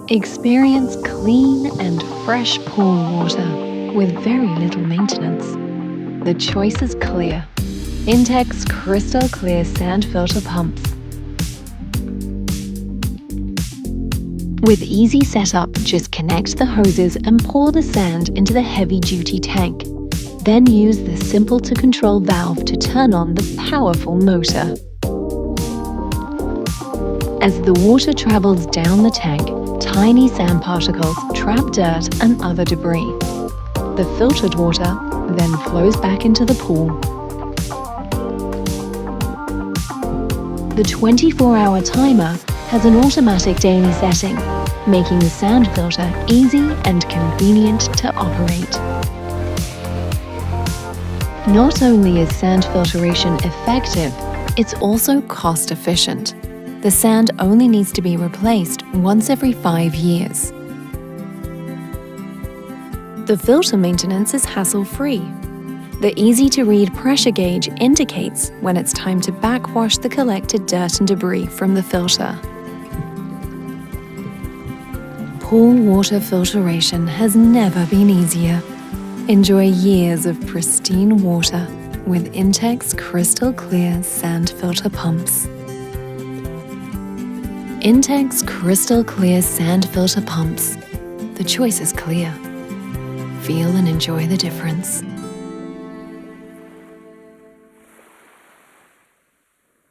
Experience clean and fresh pool water with very little maintenance. The choice is clear. Intex Krystal Clear Sand Filter Pumps. With easy setup, just connect the hoses and pour the sand into the heavy-duty tank. Then use the simple-to-control valve to turn on the powerful motor. As the water travels down the tank, tiny sand particles trap dirt and other debris. The filtered water then flows back into the pool. The 24-hour timer has an automatic daily setting, making the sand filter easy and convenient to operate. Not only is sand filtration effective, it's also cost-efficient. The sand only needs to be replaced once every 5 years. The filter maintenance is hassle-free. The easy-to-read pressure gauge indicates when it's time to backwash the collected dirt and debris from the filter. Pool water filtration has never been easier. Enjoy years of pristine water with Intex Krystal Clear Sand Filter Pumps. Intex Krystal Clear Sand Filter Pumps. The choice is clear. Feel and enjoy the difference.